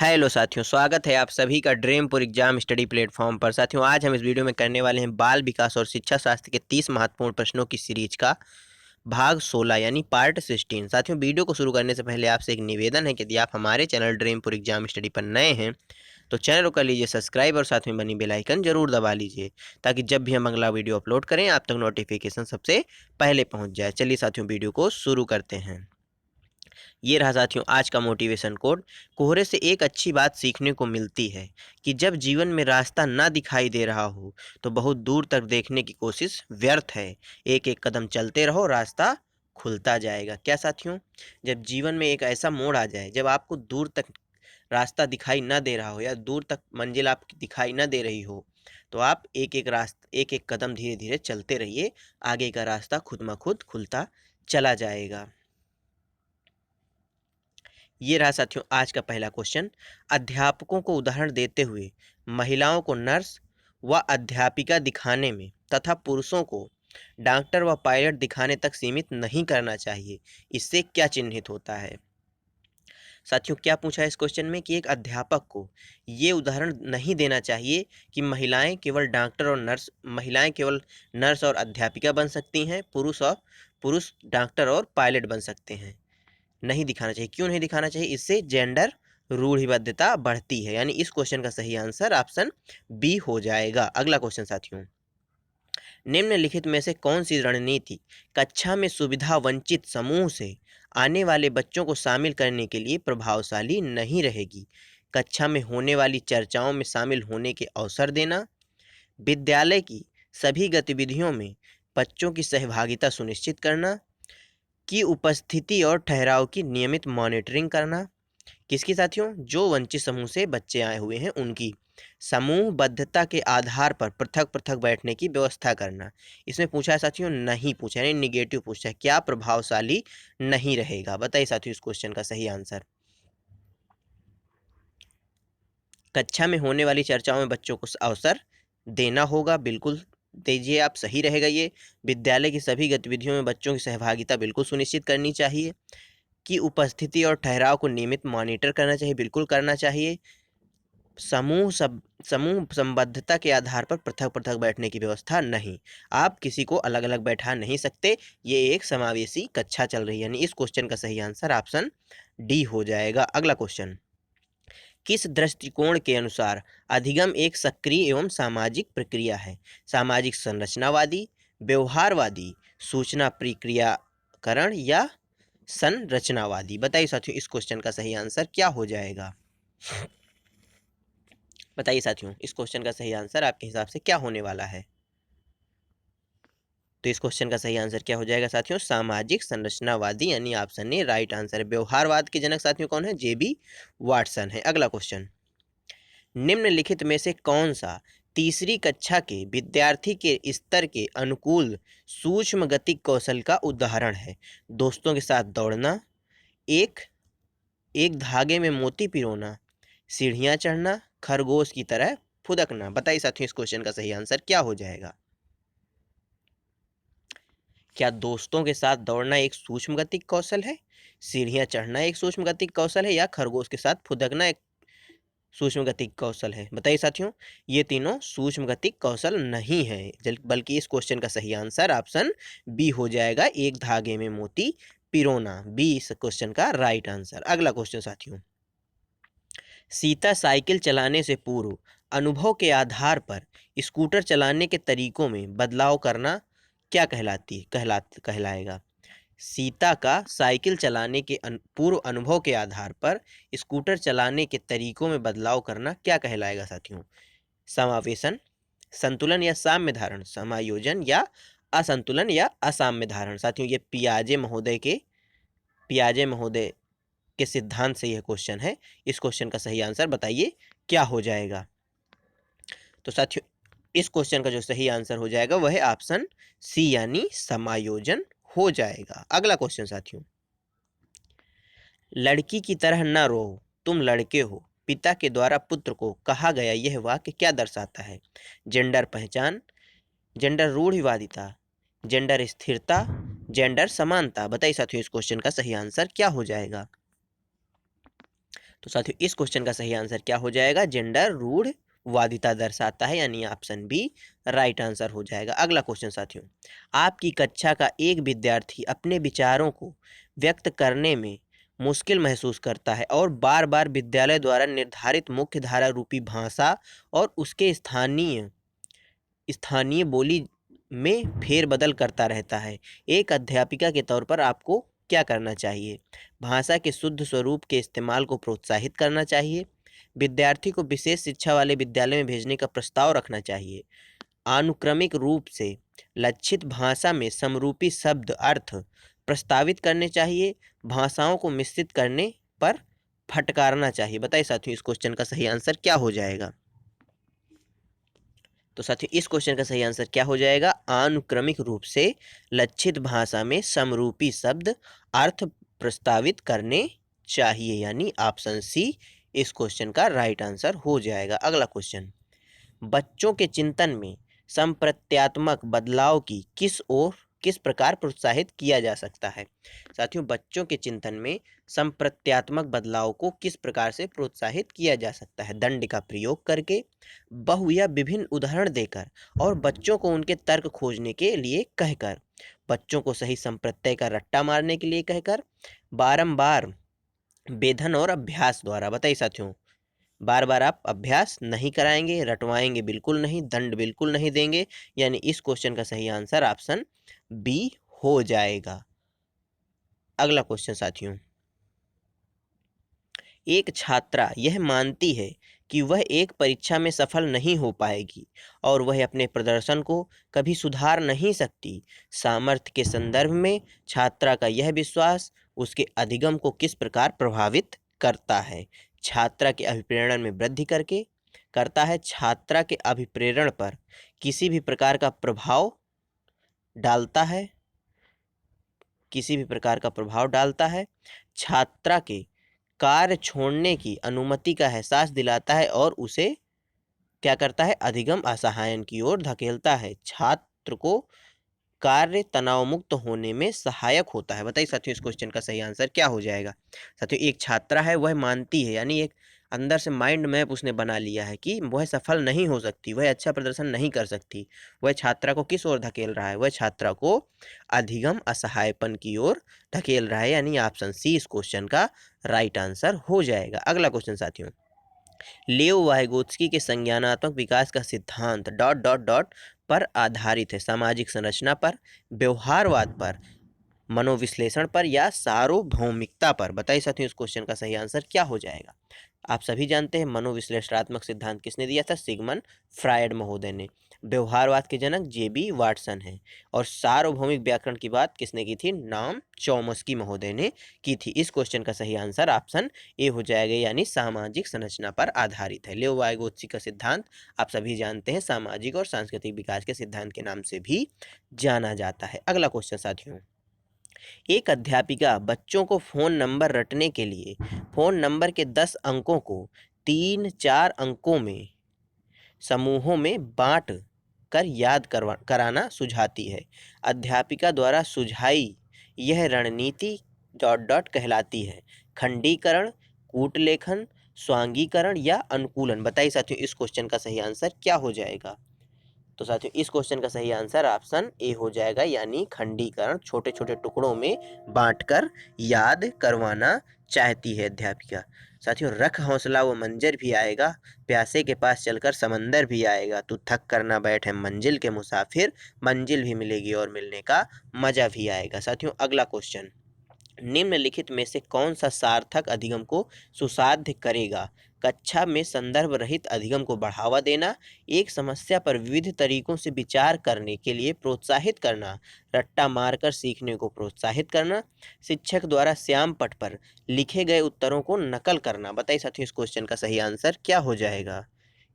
Hello साथियों, स्वागत है आप सभी का ड्रीमपुर एग्जाम स्टडी प्लेटफॉर्म पर। साथियों, आज हम इस वीडियो में करने वाले हैं बाल विकास और शिक्षा शास्त्र के 30 महत्वपूर्ण प्रश्नों की सीरीज का भाग 16 यानी पार्ट 16। साथियों, वीडियो को शुरू करने से पहले आपसे एक निवेदन है कि यदि आप हमारे चैनल ड्रीमपुर एग्जाम स्टडी पर नए हैं तो चैनल को कर लीजिए सब्सक्राइब और साथ में बनी बेल आइकन जरूर दबा लीजिए, ताकि जब भी हम अगला वीडियो अपलोड करें आप तक नोटिफिकेशन सबसे पहले पहुंच जाए। चलिए साथियों, वीडियो को शुरू करते हैं। ये रहा साथियों आज का मोटिवेशन कोड। कोहरे से एक अच्छी बात सीखने को मिलती है कि जब जीवन में रास्ता ना दिखाई दे रहा हो तो बहुत दूर तक देखने की कोशिश व्यर्थ है। एक एक कदम चलते रहो, रास्ता खुलता जाएगा। क्या साथियों, जब जीवन में एक ऐसा मोड़ आ जाए जब आपको दूर तक रास्ता दिखाई ना दे रहा हो या दूर तक मंजिल आपकी दिखाई ना दे रही हो, तो आप एक एक कदम धीरे धीरे चलते रहिए। आगे का रास्ता खुद ब खुद खुलता चला जाएगा। ये रहा साथियों आज का पहला क्वेश्चन। अध्यापकों को उदाहरण देते हुए महिलाओं को नर्स व अध्यापिका दिखाने में तथा पुरुषों को डॉक्टर व पायलट दिखाने तक सीमित नहीं करना चाहिए। इससे क्या चिन्हित होता है? साथियों, क्या पूछा है इस क्वेश्चन में कि एक अध्यापक को ये उदाहरण नहीं देना चाहिए कि महिलाएं केवल नर्स और अध्यापिका बन सकती हैं, पुरुष डॉक्टर और पायलट बन सकते हैं। नहीं दिखाना चाहिए। क्यों नहीं दिखाना चाहिए? इससे जेंडर रूढ़िबद्धता बढ़ती है। यानी इस क्वेश्चन का सही आंसर ऑप्शन बी हो जाएगा। अगला क्वेश्चन साथियों, निम्नलिखित में से कौन सी रणनीति कक्षा में सुविधा वंचित समूह से आने वाले बच्चों को शामिल करने के लिए प्रभावशाली नहीं रहेगी? कक्षा में होने वाली चर्चाओं में शामिल होने के अवसर देना, विद्यालय की सभी गतिविधियों में बच्चों की सहभागिता सुनिश्चित करना, की उपस्थिति और ठहराव की नियमित मॉनिटरिंग करना। किसकी साथियों? जो वंचित समूह से बच्चे आए हुए हैं उनकी समूहबद्धता के आधार पर पृथक पृथक बैठने की व्यवस्था करना। इसमें पूछा है साथियों, नहीं पूछा, यानी निगेटिव पूछा है। क्या प्रभावशाली नहीं रहेगा? बताइए साथियों इस क्वेश्चन का सही आंसर। कक्षा में होने वाली चर्चाओं में बच्चों को अवसर देना होगा, बिल्कुल दीजिए आप, सही रहेगा ये। विद्यालय की सभी गतिविधियों में बच्चों की सहभागिता बिल्कुल सुनिश्चित करनी चाहिए। की उपस्थिति और ठहराव को नियमित मॉनिटर करना चाहिए, बिल्कुल करना चाहिए। समूह संबद्धता के आधार पर पृथक पृथक बैठने की व्यवस्था नहीं। आप किसी को अलग अलग बैठा नहीं सकते। ये एक समावेशी कक्षा चल रही है। यानी इस क्वेश्चन का सही आंसर ऑप्शन डी हो जाएगा। अगला क्वेश्चन, किस दृष्टिकोण के अनुसार अधिगम एक सक्रिय एवं सामाजिक प्रक्रिया है? सामाजिक संरचनावादी, व्यवहारवादी, सूचना प्रक्रियाकरण या संरचनावादी? बताइए साथियों इस क्वेश्चन का सही आंसर क्या हो जाएगा? बताइए साथियों इस क्वेश्चन का सही आंसर आपके हिसाब से क्या होने वाला है? तो इस क्वेश्चन का सही आंसर क्या हो जाएगा साथियों? सामाजिक संरचनावादी, यानी ऑप्शन ए राइट आंसर है। व्यवहारवाद के जनक साथियों कौन है? जेबी वाटसन है। अगला क्वेश्चन, निम्नलिखित में से कौन सा तीसरी कक्षा के विद्यार्थी के स्तर के अनुकूल सूक्ष्म गतिक कौशल का उदाहरण है? दोस्तों के साथ दौड़ना, एक एक धागे में मोती पिरोना, सीढ़ियां चढ़ना, खरगोश की तरह फुदकना। बताइए साथियों इस क्वेश्चन का सही आंसर क्या हो जाएगा? क्या दोस्तों के साथ दौड़ना एक सूक्ष्म गतिक कौशल है, सीढ़ियां चढ़ना एक सूक्ष्म गतिक कौशल है, या खरगोश के साथ फुदकना एक सूक्ष्म गतिक कौशल है? बताइए साथियों, ये तीनों सूक्ष्म गतिक कौशल नहीं है, बल्कि इस क्वेश्चन का सही आंसर ऑप्शन बी हो जाएगा, एक धागे में मोती पिरोना। बी इस क्वेश्चन का राइट आंसर। अगला क्वेश्चन साथियों, सीता साइकिल चलाने से पूर्व अनुभव के आधार पर स्कूटर चलाने के तरीकों में बदलाव करना क्या कहलाएगा? सीता का साइकिल चलाने के पूर्व अनुभव के आधार पर स्कूटर चलाने के तरीकों में बदलाव करना क्या कहलाएगा साथियों? समावेशन, संतुलन या साम्य धारण, समायोजन या असंतुलन या असाम्य धारण? साथियों ये पियाजे महोदय के सिद्धांत से यह क्वेश्चन है। इस क्वेश्चन का सही आंसर बताइए क्या हो जाएगा? तो साथियों इस क्वेश्चन का जो सही आंसर हो जाएगा वह है ऑप्शन सी, यानी समायोजन हो जाएगा। अगला क्वेश्चन साथियों, लड़की की तरह न रो, तुम लड़के हो, पिता के द्वारा पुत्र को कहा गया यह वाक्य क्या दर्शाता है? जेंडर पहचान, जेंडर रूढ़िवादिता, जेंडर स्थिरता, जेंडर समानता? बताइए साथियों इस क्वेश्चन का सही आंसर क्या हो जाएगा? तो साथियों इस क्वेश्चन का सही आंसर क्या हो जाएगा? जेंडर रूढ़वादिता दर्शाता है, यानी ऑप्शन बी राइट आंसर हो जाएगा। अगला क्वेश्चन साथियों, आपकी कक्षा का एक विद्यार्थी अपने विचारों को व्यक्त करने में मुश्किल महसूस करता है और बार बार विद्यालय द्वारा निर्धारित मुख्य धारा रूपी भाषा और उसके स्थानीय स्थानीय बोली में फेरबदल करता रहता है। एक अध्यापिका के तौर पर आपको क्या करना चाहिए? भाषा के शुद्ध स्वरूप के इस्तेमाल को प्रोत्साहित करना चाहिए, विद्यार्थी को विशेष शिक्षा वाले विद्यालय में भेजने का प्रस्ताव रखना चाहिए, अनुक्रमिक रूप से लक्षित भाषा में समरूपी शब्द अर्थ प्रस्तावित करने चाहिए, भाषाओं को मिश्रित करने पर फटकारना चाहिए। बताइए साथियों इस क्वेश्चन का सही आंसर क्या हो जाएगा? तो साथियों इस क्वेश्चन का सही आंसर क्या हो जाएगा? अनुक्रमिक रूप से लक्षित भाषा में समरूपी शब्द अर्थ प्रस्तावित करने चाहिए, यानी ऑप्शन सी इस क्वेश्चन का राइट आंसर हो जाएगा। अगला क्वेश्चन, बच्चों के चिंतन में संप्रत्यात्मक बदलाव की किस प्रकार प्रोत्साहित किया जा सकता है? साथियों बच्चों के चिंतन में संप्रत्यात्मक बदलाव को किस प्रकार से प्रोत्साहित किया जा सकता है? दंड का प्रयोग करके, बहु या विभिन्न उदाहरण देकर और बच्चों को उनके तर्क खोजने के लिए कहकर, बच्चों को सही संप्रत्यय का रट्टा मारने के लिए कहकर, बारंबार वेधन और अभ्यास द्वारा। बताइए साथियों, बार बार आप अभ्यास नहीं कराएंगे, रटवाएंगे बिल्कुल नहीं, दंड बिल्कुल नहीं देंगे, यानी इस क्वेश्चन का सही आंसर ऑप्शन बी हो जाएगा। अगला क्वेश्चन साथियों, एक छात्रा यह मानती है कि वह एक परीक्षा में सफल नहीं हो पाएगी और वह अपने प्रदर्शन को कभी सुधार नहीं सकती। सामर्थ्य के संदर्भ में छात्रा का यह विश्वास उसके अधिगम को किस प्रकार प्रभावित करता है? छात्रा के अभिप्रेरण में वृद्धि करता है, छात्रा के अभिप्रेरण पर किसी भी प्रकार का प्रभाव डालता है, छात्रा के कार्य छोड़ने की अनुमति का एहसास दिलाता है और उसे क्या करता है? अधिगम असहायन की ओर धकेलता है, छात्र को कार्य तनाव मुक्त होने में सहायक होता है। बताइए साथियों इस क्वेश्चन का सही आंसर क्या हो जाएगा? साथियों एक छात्रा है, वह मानती है, यानी एक अंदर से माइंड मैप उसने बना लिया है कि वह सफल नहीं हो सकती, वह अच्छा प्रदर्शन नहीं कर सकती। वह छात्रा को किस ओर धकेल रहा है? वह छात्रा को अधिगम असहायपन की ओर धकेल रहा है, यानी ऑप्शन सी इस क्वेश्चन का राइट आंसर हो जाएगा। अगला क्वेश्चन साथियों, लियो वाइगोत्स्की के संज्ञानात्मक विकास का सिद्धांत डॉट डॉट डॉट पर आधारित है? सामाजिक संरचना पर, व्यवहारवाद पर, मनोविश्लेषण पर या सार्वभौमिकता पर? बताइए साथियों इस क्वेश्चन का सही आंसर क्या हो जाएगा? आप सभी जानते हैं मनोविश्लेषणात्मक सिद्धांत किसने दिया था? सिगमंड फ्रायड महोदय ने। व्यवहारवाद के जनक जेबी वाटसन हैं और सार्वभौमिक व्याकरण की बात किसने की थी? नाम चॉम्स्की महोदय ने की थी। इस क्वेश्चन का सही आंसर ऑप्शन ए हो जाएगा, यानी सामाजिक संरचना पर आधारित है। लियो वाइगोत्स्की का सिद्धांत आप सभी जानते हैं सामाजिक और सांस्कृतिक विकास के सिद्धांत के नाम से भी जाना जाता है। अगला क्वेश्चन साथियों, एक अध्यापिका बच्चों को फोन नंबर रटने के लिए फोन नंबर के 10 अंकों को 3-4 अंकों में समूहों में बांट कर याद कराना सुझाती है। अध्यापिका द्वारा सुझाई यह रणनीति डॉट डॉट कहलाती है? खंडीकरण, कूटलेखन, स्वांगीकरण या अनुकूलन? बताइए साथियों इस क्वेश्चन का सही आंसर क्या हो जाएगा? तो साथियों इस क्वेश्चन का सही आंसर ऑप्शन ए हो जाएगा, यानी खंडीकरण, छोटे छोटे टुकड़ों में बांटकर याद करवाना चाहती है अध्यापिका। साथियों रख हौसला वो मंजर भी आएगा, प्यासे के पास चलकर समंदर भी आएगा, तू थक कर ना बैठे मंजिल के मुसाफिर, मंजिल भी मिलेगी और मिलने का मजा भी आएगा। साथियों अगला क्वेश्चन, निम्नलिखित में से कौन सा सार्थक अधिगम को सुसाध्य करेगा? कक्षा में संदर्भ रहित अधिगम को बढ़ावा देना, एक समस्या पर विविध तरीकों से विचार करने के लिए प्रोत्साहित करना, रट्टा मारकर सीखने को प्रोत्साहित करना, शिक्षक द्वारा श्याम पट पर लिखे गए उत्तरों को नकल करना? बताइए साथियों इस क्वेश्चन का सही आंसर क्या हो जाएगा?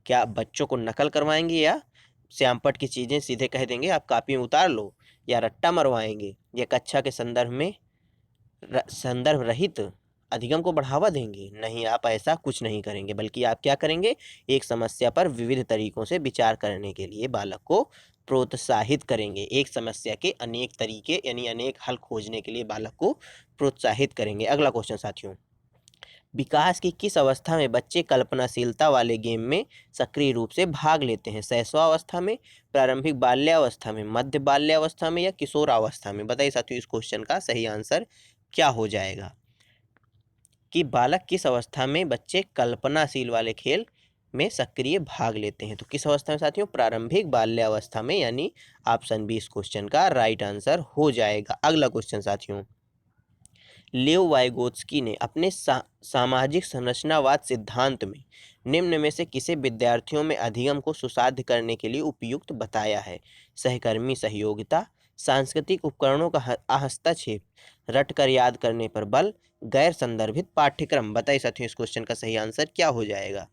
क्या आप बच्चों को नकल करवाएंगे या श्यामपट की चीजें सीधे कह देंगे आप कॉपी में उतार लो, या रट्टा मरवाएंगे, या कक्षा के संदर्भ में संदर्भ रहित अधिगम को बढ़ावा देंगे? नहीं, आप ऐसा कुछ नहीं करेंगे, बल्कि आप क्या करेंगे? एक समस्या पर विविध तरीकों से विचार करने के लिए बालक को प्रोत्साहित करेंगे। एक समस्या के अनेक तरीके यानी अनेक हल खोजने के लिए बालक को प्रोत्साहित करेंगे। अगला क्वेश्चन साथियों, विकास की किस अवस्था में बच्चे कल्पनाशीलता वाले गेम में सक्रिय रूप से भाग लेते हैं? शैशवावस्था में, प्रारंभिक बाल्यावस्था में, मध्य बाल्यावस्था में या किशोरावस्था में? बताइए साथियों, इस क्वेश्चन का सही आंसर क्या हो जाएगा कि बालक किस अवस्था में बच्चे कल्पनाशील वाले खेल में सक्रिय भाग लेते हैं? तो किस अवस्था में साथियों? प्रारंभिक बाल्यावस्था में, यानी ऑप्शन बी इस क्वेश्चन का राइट आंसर हो जाएगा। अगला क्वेश्चन साथियों, लेव वाइगोत्स्की ने अपने सामाजिक संरचनावाद सिद्धांत में निम्न में से किसे विद्यार्थियों में अधिगम को सुसाध्य करने के लिए उपयुक्त बताया है? सहकर्मी सहयोगिता, सांस्कृतिक उपकरणों का हस्तक्षेप, रटकर याद करने पर बल, गैर संदर्भित पाठ्यक्रम? बताइए साथियों, इस क्वेश्चन का सही आंसर क्या हो जाएगा?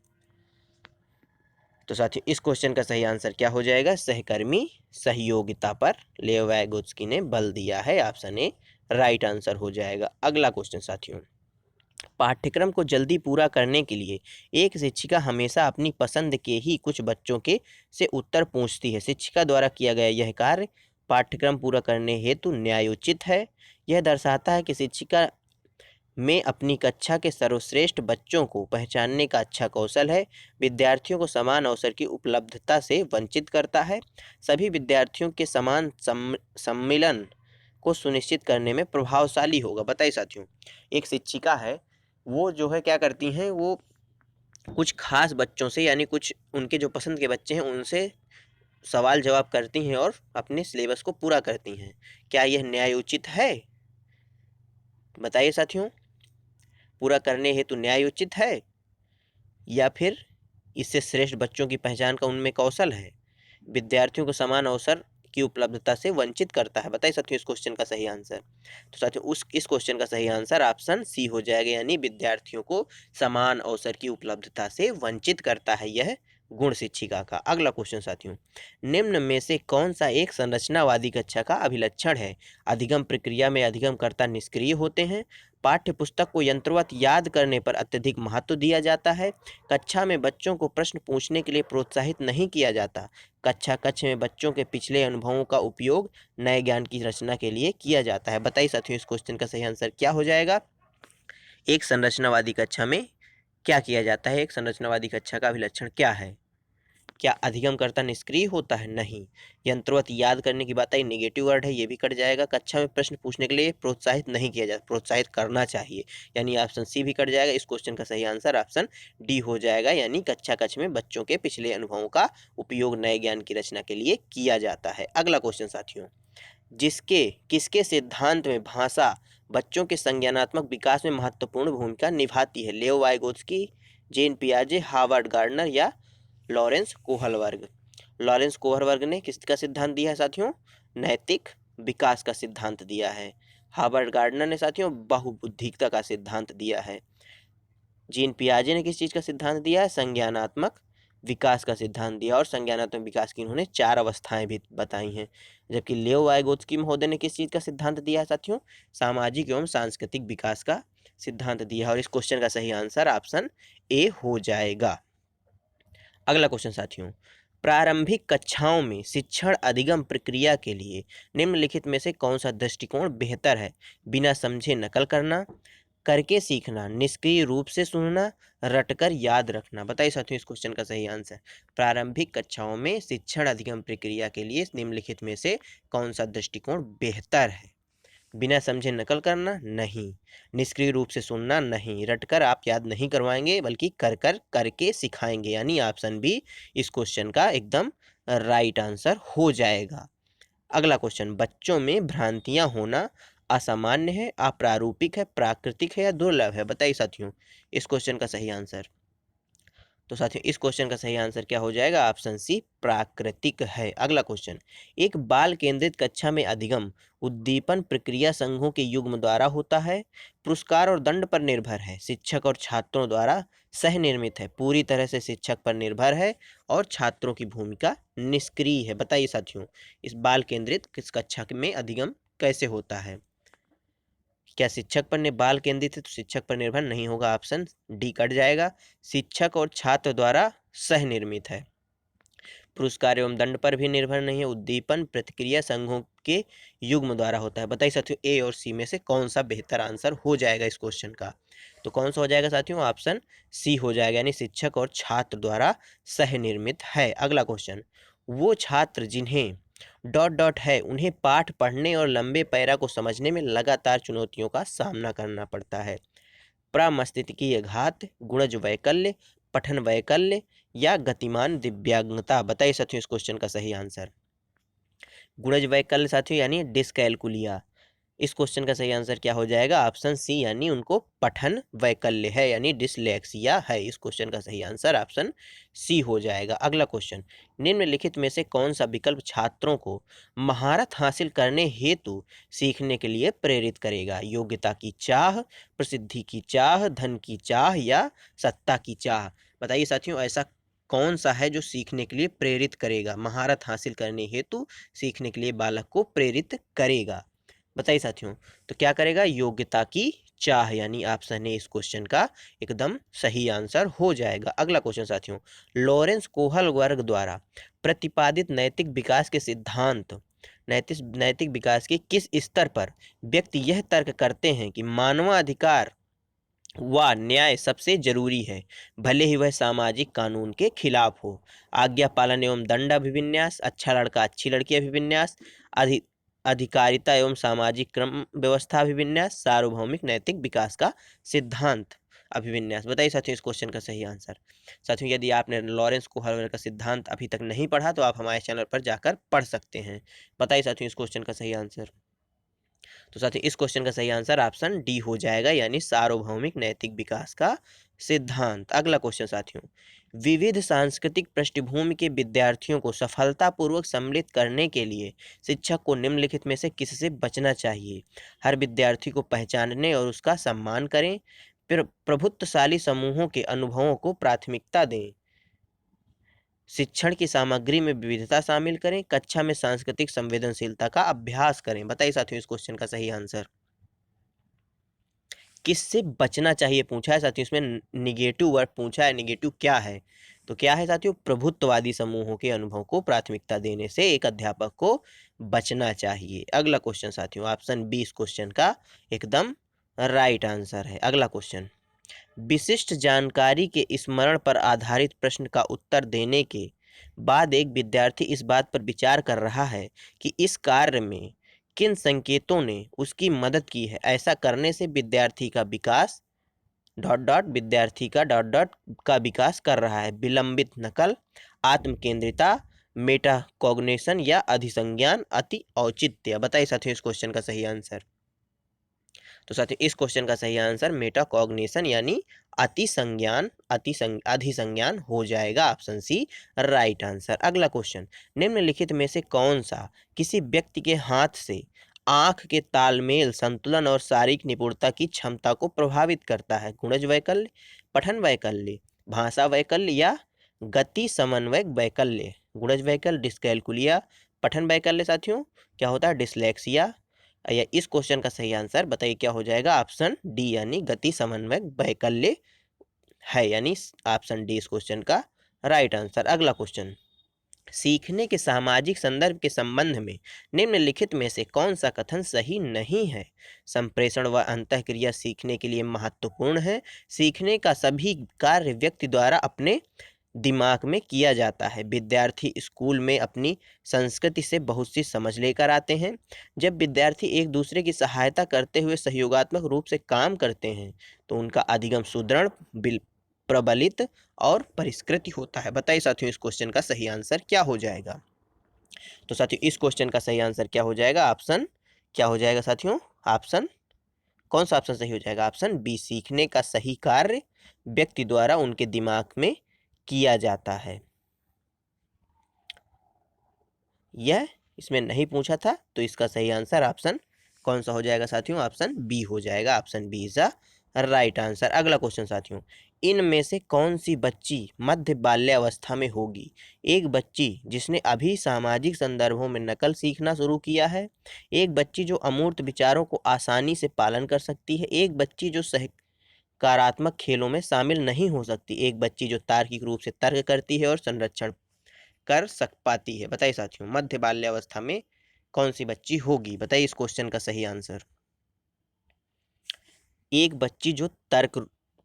तो साथियों, इस क्वेश्चन का सही आंसर क्या हो जाएगा? सहकर्मी सहयोगिता पर लेव वाइगोत्स्की ने बल दिया है। ऑप्शन ए राइट आंसर हो जाएगा। अगला क्वेश्चन साथियों, पाठ्यक्रम को जल्दी पूरा करने के लिए एक शिक्षिका हमेशा अपनी पसंद के ही कुछ बच्चों के से उत्तर पूछती है। शिक्षिका द्वारा किया गया यह कार्य पाठ्यक्रम पूरा करने हेतु न्यायोचित है। यह दर्शाता है कि शिक्षिका में अपनी कक्षा के सर्वश्रेष्ठ बच्चों को पहचानने का अच्छा कौशल है, विद्यार्थियों को समान अवसर की उपलब्धता से वंचित करता है, सभी विद्यार्थियों के समान सम्मिलन को सुनिश्चित करने में प्रभावशाली होगा। बताइए साथियों, एक शिक्षिका है, वो जो है क्या करती हैं, वो कुछ खास बच्चों से, यानी कुछ उनके जो पसंद के बच्चे हैं उनसे सवाल जवाब करती हैं और अपने सिलेबस को पूरा करती हैं। क्या यह न्यायोचित है? बताइए साथियों, पूरा करने हेतु न्यायोचित है या फिर इससे श्रेष्ठ बच्चों की पहचान का उनमें कौशल है, विद्यार्थियों को समान अवसर की उपलब्धता से वंचित करता है? बताइए साथियों, इस क्वेश्चन का सही आंसर। तो साथियों, इस क्वेश्चन का सही आंसर ऑप्शन सी हो जाएगा, यानी विद्यार्थियों को समान अवसर की उपलब्धता से वंचित करता है यह गुण शिक्षिका का। अगला क्वेश्चन साथियों, निम्न में से कौन सा एक संरचनावादी कक्षा का अभिलक्षण है? अधिगम प्रक्रिया में अधिगमकर्ता निष्क्रिय होते हैं, पाठ्य पुस्तक को यंत्रवत याद करने पर अत्यधिक महत्व दिया जाता है, कक्षा में बच्चों को प्रश्न पूछने के लिए प्रोत्साहित नहीं किया जाता, कक्षा कक्ष में बच्चों के पिछले अनुभवों का उपयोग नए ज्ञान की रचना के लिए किया जाता है? बताइए साथियों, इस क्वेश्चन का सही आंसर क्या हो जाएगा? एक संरचनावादी कक्षा में क्या किया जाता है? एक संरचनावादी कक्षा का अभिलक्षण क्या है? क्या अधिगमकर्ता निष्क्रिय होता है? नहीं। यंत्रवत याद करने की बात आई, नेगेटिव वर्ड है, ये भी कट जाएगा। कक्षा में प्रश्न पूछने के लिए प्रोत्साहित नहीं किया जाता, प्रोत्साहित करना चाहिए, यानी ऑप्शन सी भी कट जाएगा। इस क्वेश्चन का सही आंसर ऑप्शन डी हो जाएगा, यानी कक्षा कक्ष में बच्चों के पिछले अनुभवों का उपयोग नए ज्ञान की रचना के लिए किया जाता है। अगला क्वेश्चन साथियों, जिसके किसके सिद्धांत में भाषा बच्चों के संज्ञानात्मक विकास में महत्वपूर्ण भूमिका निभाती है? लेओ वाइगोत्स्की, जेन पियाजे, हार्वर्ड गार्डनर या लॉरेंस कोहलवर्ग? लॉरेंस कोहलवर्ग ने किसका सिद्धांत दिया है साथियों? नैतिक विकास का सिद्धांत दिया है। हार्वर्ड गार्डनर ने साथियों बहुबुद्धिकता का सिद्धांत दिया है। जीन पियाजे ने किस चीज का सिद्धांत दिया है? संज्ञानात्मक विकास का सिद्धांत दिया, और संज्ञानात्मक विकास की उन्होंने 4 अवस्थाएं भी बताई हैं। जबकि लेओ वाइगोत्स्की महोदय ने किस चीज का सिद्धांत दिया है साथियों? सामाजिक एवं सांस्कृतिक विकास का सिद्धांत दिया है, और इस क्वेश्चन का सही आंसर ऑप्शन ए हो जाएगा। अगला क्वेश्चन साथियों, प्रारंभिक कक्षाओं में शिक्षण अधिगम प्रक्रिया के लिए निम्नलिखित में से कौन सा दृष्टिकोण बेहतर है? बिना समझे नकल करना, करके सीखना, निष्क्रिय रूप से सुनना, रटकर याद रखना? बताइए साथियों, इस क्वेश्चन का सही आंसर। प्रारंभिक कक्षाओं में शिक्षण अधिगम प्रक्रिया के लिए निम्नलिखित में से कौन सा दृष्टिकोण बेहतर है? बिना समझे नकल करना? नहीं। निष्क्रिय रूप से सुनना? नहीं। रटकर आप याद नहीं करवाएंगे, बल्कि कर कर करके सिखाएंगे, यानी ऑप्शन बी इस क्वेश्चन का एकदम राइट आंसर हो जाएगा। अगला क्वेश्चन, बच्चों में भ्रांतियां होना असामान्य है, अप्रारूपिक है, प्राकृतिक है या दुर्लभ है? बताइए साथियों, इस क्वेश्चन का सही आंसर। तो साथियों, इस क्वेश्चन का सही आंसर क्या हो जाएगा? ऑप्शन सी प्राकृतिक है। अगला क्वेश्चन, एक बाल केंद्रित कक्षा में अधिगम उद्दीपन प्रक्रिया संघों के युग्म द्वारा होता है, पुरस्कार और दंड पर निर्भर है, शिक्षक और छात्रों द्वारा सह निर्मित है, पूरी तरह से शिक्षक पर निर्भर है, और छात्रों की भूमिका निष्क्रिय है? बताइए साथियों, इस बाल केंद्रित किस कक्षा में अधिगम कैसे होता है? क्या शिक्षक पर बाल केंद्रित है तो शिक्षक पर निर्भर नहीं होगा, ऑप्शन डी कट जाएगा। शिक्षक और छात्र द्वारा सह निर्मित है, पुरस्कार एवं दंड पर भी निर्भर नहीं है, उद्दीपन प्रतिक्रिया संघों के युग्म द्वारा होता है। बताइए साथियों ए और सी में से कौन सा बेहतर आंसर हो जाएगा इस क्वेश्चन का। तो कौन सा हो जाएगा साथियों, ऑप्शन सी हो जाएगा, यानी शिक्षक और छात्र द्वारा सह निर्मित है। अगला क्वेश्चन, वो छात्र जिन्हें डॉट डॉट है उन्हें पाठ पढ़ने और लंबे पैरा को समझने में लगातार चुनौतियों का सामना करना पड़ता है। प्रमस्तिष्कीय घात, गुणज वैकल्य, पठन वैकल्य या गतिमान दिव्यांगता। बताइए साथियों इस क्वेश्चन का सही आंसर। गुणज वैकल्य साथियों यानी डिसकैलकुलिया। इस क्वेश्चन का सही आंसर क्या हो जाएगा, ऑप्शन सी, यानी उनको पठन वैकल्य है, यानी डिसलेक्सिया है। इस क्वेश्चन का सही आंसर ऑप्शन सी हो जाएगा। अगला क्वेश्चन, निम्नलिखित में से कौन सा विकल्प छात्रों को महारत हासिल करने हेतु सीखने के लिए प्रेरित करेगा? योग्यता की चाह, प्रसिद्धि की चाह, धन की चाह या सत्ता की चाह। बताइए साथियों ऐसा कौन सा है जो सीखने के लिए प्रेरित करेगा, महारत हासिल करने हेतु सीखने के लिए बालक को प्रेरित करेगा? बताइए साथियों, तो क्या करेगा, योग्यता की चाह, यानी ऑप्शन ए इस क्वेश्चन का एकदम सही आंसर हो जाएगा। अगला क्वेश्चन साथियों, लॉरेंस कोहल वर्ग द्वारा प्रतिपादित नैतिक विकास के सिद्धांत नैतिक विकास के किस स्तर पर व्यक्ति यह तर्क करते हैं कि मानवाधिकार व न्याय सबसे जरूरी है, भले ही वह सामाजिक कानून के खिलाफ हो? आज्ञा पालन एवं दंड अभिविन्यास, अच्छा लड़का अच्छी लड़की अभिविन्यास, अधि अधिकारिता एवं सामाजिक क्रम व्यवस्था अभिविन्यास, सार्वभौमिक नैतिक विकास का सिद्धांत अभिविन्यास। बताइए साथियों इस क्वेश्चन का सही आंसर। साथियों यदि आपने लॉरेंस कोहलर का सिद्धांत अभी तक नहीं पढ़ा तो आप हमारे चैनल पर जाकर पढ़ सकते हैं। बताइए साथियों इस क्वेश्चन का सही आंसर। तो साथियों इस क्वेश्चन का सही आंसर ऑप्शन डी हो जाएगा, यानी सार्वभौमिक नैतिक विकास का सिद्धांत। अगला क्वेश्चन साथियों, विविध सांस्कृतिक पृष्ठभूमि के विद्यार्थियों को सफलतापूर्वक सम्मिलित करने के लिए शिक्षक को निम्नलिखित में से किससे बचना चाहिए? हर विद्यार्थी को पहचानने और उसका सम्मान करें, फिर प्रभुत्वशाली समूहों के अनुभवों को प्राथमिकता दें, शिक्षण की सामग्री में विविधता शामिल करें, कक्षा में सांस्कृतिक संवेदनशीलता का अभ्यास करें। बताइए साथियों इस क्वेश्चन का सही आंसर। किससे बचना चाहिए पूछा है साथियों, इसमें निगेटिव वर्ड पूछा है, निगेटिव क्या है? तो क्या है साथियों, प्रभुत्ववादी समूहों के अनुभव को प्राथमिकता देने से एक अध्यापक को बचना चाहिए। अगला क्वेश्चन साथियों, ऑप्शन बी इस क्वेश्चन का एकदम राइट आंसर है। अगला क्वेश्चन, विशिष्ट जानकारी के स्मरण पर आधारित प्रश्न का उत्तर देने के बाद एक विद्यार्थी इस बात पर विचार कर रहा है कि इस कार्य में किन संकेतों ने उसकी मदद की है। ऐसा करने से विद्यार्थी का विकास डॉट डॉट विद्यार्थी का डॉट डॉट का विकास कर रहा है। विलंबित नकल, आत्मकेंद्रिता, मेटा कॉग्निशन या अधिसंज्ञान अति औचित्य। बताइए साथियों इस क्वेश्चन का सही आंसर। तो साथियों इस क्वेश्चन का सही आंसर मेटाकॉग्निशन यानी अधिसंज्ञान हो जाएगा, ऑप्शन सी राइट आंसर। अगला क्वेश्चन, निम्नलिखित में से कौन सा किसी व्यक्ति के हाथ से आंख के तालमेल, संतुलन और शारीरिक निपुणता की क्षमता को प्रभावित करता है? गुणज वैकल्य, पठन वैकल्य, भाषा वैकल्य या गति समन्वय वैकल्य? गुणज वैकल्य डिस्कैलकुलिया, पठन वैकल्य साथियों क्या होता है, डिसलेक्सिया या इस क्वेश्चन का सही आंसर बताइए क्या हो जाएगा, ऑप्शन डी यानी गति समन्वय वैकल्य है, यानी ऑप्शन डी इस क्वेश्चन का राइट आंसर। अगला क्वेश्चन, सीखने के सामाजिक संदर्भ के संबंध में निम्नलिखित में से कौन सा कथन सही नहीं है? संप्रेषण व अंतःक्रिया सीखने के लिए महत्वपूर्ण है, सीखने का सभी कार्य व्यक्ति द्वारा अपने दिमाग में किया जाता है, विद्यार्थी स्कूल में अपनी संस्कृति से बहुत सी समझ लेकर आते हैं, जब विद्यार्थी एक दूसरे की सहायता करते हुए सहयोगात्मक रूप से काम करते हैं तो उनका अधिगम सुदृढ़, प्रबलित और परिष्कृत होता है। बताइए साथियों इस क्वेश्चन का सही आंसर क्या हो जाएगा? तो साथियों इस क्वेश्चन का सही आंसर क्या हो जाएगा, ऑप्शन क्या हो जाएगा साथियों, ऑप्शन कौन सा ऑप्शन सही हो जाएगा, ऑप्शन बी, सीखने का सही कार्य व्यक्ति द्वारा उनके दिमाग में किया जाता है। यह इसमें नहीं पूछा था तो इसका सही आंसर ऑप्शन कौन सा हो जाएगा साथियों, ऑप्शन बी हो जाएगा, option B is the right answer. अगला क्वेश्चन साथियों, इनमें से कौन सी बच्ची मध्य बाल्यावस्था में होगी? एक बच्ची जिसने अभी सामाजिक संदर्भों में नकल सीखना शुरू किया है, एक बच्ची जो अमूर्त विचारों को आसानी से पालन कर सकती है, एक बच्ची जो सकारात्मक खेलों में शामिल नहीं हो सकती, एक बच्ची जो तार्किक रूप से तर्क करती है और संरक्षण कर सक पाती है। बताइए साथियों मध्य बाल्यावस्था में कौन सी बच्ची होगी? बताइए इस क्वेश्चन का सही आंसर। एक बच्ची जो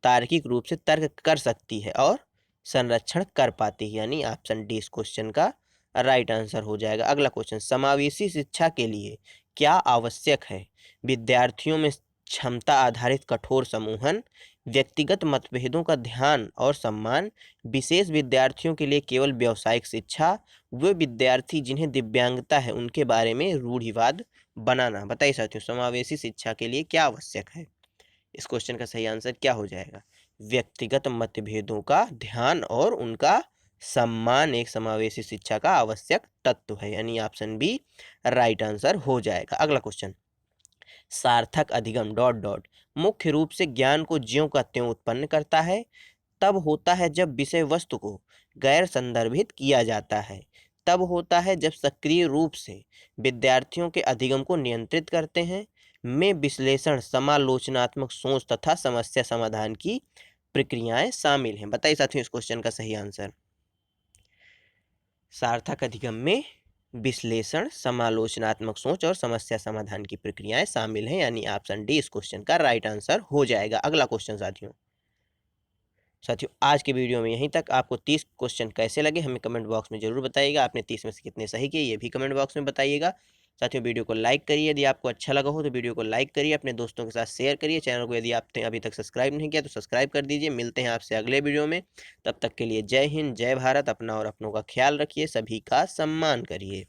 तार्किक रूप से तर्क कर सकती है और संरक्षण कर पाती है, यानी ऑप्शन डी इस क्वेश्चन का राइट आंसर हो जाएगा। अगला क्वेश्चन, समावेशी शिक्षा के लिए क्या आवश्यक है? विद्यार्थियों में क्षमता आधारित कठोर समूहन, व्यक्तिगत मतभेदों का ध्यान और सम्मान, विशेष विद्यार्थियों के लिए केवल व्यावसायिक शिक्षा, वे विद्यार्थी जिन्हें दिव्यांगता है उनके बारे में रूढ़िवाद बनाना। बताइए साथियों, समावेशी शिक्षा के लिए क्या आवश्यक है? इस क्वेश्चन का सही आंसर क्या हो जाएगा? व्यक्तिगत मतभेदों का ध्यान और उनका सम्मान एक समावेशी शिक्षा का आवश्यक तत्व है, यानी ऑप्शन बी राइट आंसर हो जाएगा। अगला क्वेश्चन, सार्थक अधिगम डॉट डॉट मुख्य रूप से ज्ञान को ज्यों का त्यों उत्पन्न करता है, तब होता है जब विषय वस्तु को गैर संदर्भित किया जाता है, तब होता है जब सक्रिय रूप से विद्यार्थियों के अधिगम को नियंत्रित करते हैं, में विश्लेषण, समालोचनात्मक सोच तथा समस्या समाधान की प्रक्रियाएं शामिल हैं। बताइए साथियों इस क्वेश्चन का सही आंसर। सार्थक अधिगम में विश्लेषण, समालोचनात्मक सोच और समस्या समाधान की प्रक्रियाएं शामिल हैं, यानी ऑप्शन डी इस क्वेश्चन का राइट आंसर हो जाएगा। अगला क्वेश्चन साथियों आज के वीडियो में यहीं तक। आपको 30 क्वेश्चन कैसे लगे हमें कमेंट बॉक्स में जरूर बताइएगा। आपने 30 में से कितने सही किए ये भी कमेंट बॉक्स में बताइएगा। साथियों वीडियो को लाइक करिए, यदि आपको अच्छा लगा हो तो वीडियो को लाइक करिए, अपने दोस्तों के साथ शेयर करिए। चैनल को यदि आपने अभी तक सब्सक्राइब नहीं किया तो सब्सक्राइब कर दीजिए। मिलते हैं आपसे अगले वीडियो में, तब तक के लिए जय हिंद, जय भारत। अपना और अपनों का ख्याल रखिए, सभी का सम्मान करिए।